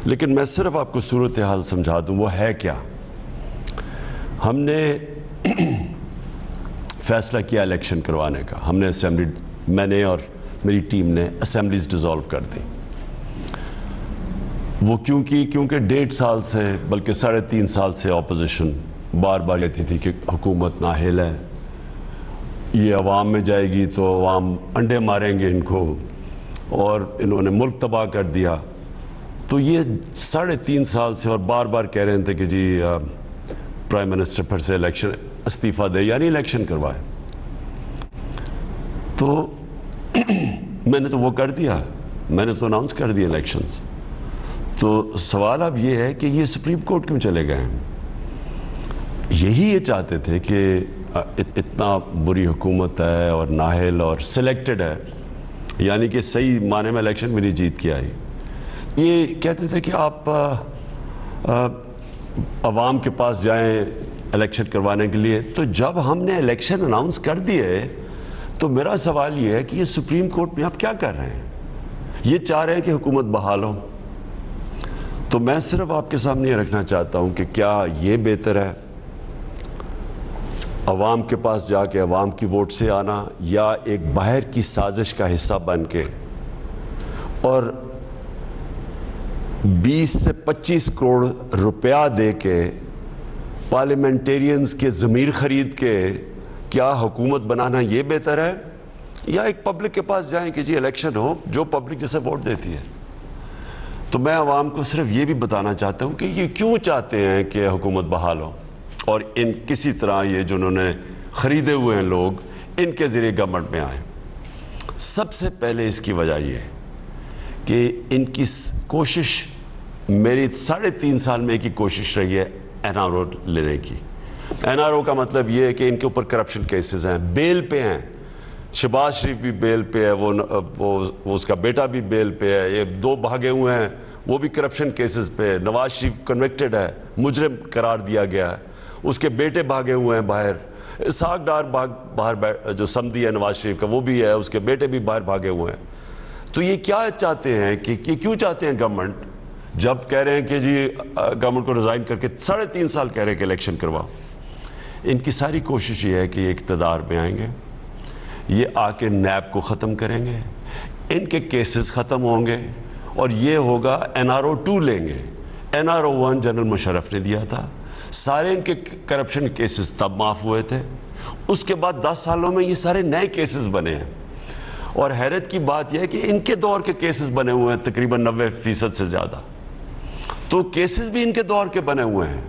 لیکن میں صرف آپ کو صورتحال سمجھا دوں وہ ہے کیا. ہم نے فیصلہ کیا الیکشن کروانے کا. ہم نے اسمبلی، میں نے اور میری ٹیم نے اسمبلیز ڈیزالو کر دی. وہ کیونکہ 1.5 سال سے بلکہ 3.5 سال سے اپوزیشن بار بار کہتی تھی کہ حکومت نااہل ہے، یہ عوام میں جائے گی تو عوام انڈے ماریں گے ان کو، اور انہوں نے ملک تباہ کر دیا. تو یہ 3.5 سال سے اور بار بار کہہ رہے تھے کہ جی پرائم منسٹر پھر سے الیکشن استعفیٰ دے، یعنی الیکشن کروائے. تو میں نے تو وہ کر دیا، میں نے تو اناؤنس کر دیا الیکشنز. تو سوال اب یہ ہے کہ یہ سپریم کورٹ کیوں چلے گئے ہیں؟ یہی یہ چاہتے تھے کہ اتنا بری حکومت ہے اور نااہل اور سلیکٹڈ ہے، یعنی کہ صحیح معنی میں الیکشن میں نہیں جیت کے آئی. یہ کہتے تھے کہ آپ عوام کے پاس جائیں الیکشن کروانے کے لیے. تو جب ہم نے الیکشن اناؤنس کر دیے تو میرا سوال یہ ہے کہ یہ سپریم کورٹ میں آپ کیا کر رہے ہیں؟ یہ چاہ رہے ہیں کہ حکومت بحال ہو. تو میں صرف آپ کے سامنے یہ رکھنا چاہتا ہوں کہ کیا یہ بہتر ہے عوام کے پاس جا کے عوام کی ووٹ سے آنا، یا ایک باہر کی سازش کا حصہ بن کے اور 20 سے 25 کروڑ روپیہ دے کے پارلیمنٹیرینز کے ضمیر خرید کے کیا حکومت بنانا یہ بہتر ہے، یا ایک پبلک کے پاس جائیں کہ جی الیکشن ہو جو پبلک جیسے ووٹ دیتی ہے؟ تو میں عوام کو صرف یہ بھی بتانا چاہتا ہوں کہ یہ کیوں چاہتے ہیں کہ حکومت بحال ہو، اور ان کسی طرح یہ جو انہوں نے خریدے ہوئے ہیں لوگ ان کے ذریعے گورنمنٹ میں آئیں. سب سے پہلے اس کی وجہ یہ ہے کہ ان کی کوشش، میری 3.5 سال میں ایک ہی کوشش رہی ہے NRO لینے کی. NRO کا مطلب یہ ہے کہ ان کے اوپر کرپشن کیسز ہیں، بیل پہ ہیں. شہباز شریف بھی بیل پہ ہے، وہ اس کا بیٹا بھی بیل پہ ہے، یہ 2 بھاگے ہوئے ہیں وہ بھی کرپشن کیسز پہ. نواز شریف کنوکٹڈ ہے، مجرم قرار دیا گیا ہے، اس کے بیٹے بھاگے ہوئے ہیں باہر. اسحاق ڈار باہر جو سمدھی ہے نواز شریف کا وہ بھی ہے، اس کے بیٹے بھی باہر بھاگے ہوئے ہیں. تو یہ کیا چاہتے ہیں کہ کیوں چاہتے ہیں گورنمنٹ، جب کہہ رہے ہیں کہ جی گورنمنٹ کو ریزائن کر کے 3.5 سال کہہ رہے ہیں کہ الیکشن کرواؤ. ان کی ساری کوشش یہ ہے کہ یہ اقتدار میں آئیں گے، یہ آ کے نیب کو ختم کریں گے، ان کے کیسز ختم ہوں گے، اور یہ ہوگا NRO 2 لیں گے. NRO 1 جنرل مشرف نے دیا تھا، سارے ان کے کرپشن کیسز تب معاف ہوئے تھے. اس کے بعد 10 سالوں میں یہ سارے نئے کیسز بنے ہیں. اور حیرت کی بات یہ ہے کہ ان کے دور کے کیسز بنے ہوئے ہیں تقریباً 90% سے زیادہ. تو کیسز بھی ان کے دور کے بنے ہوئے ہیں.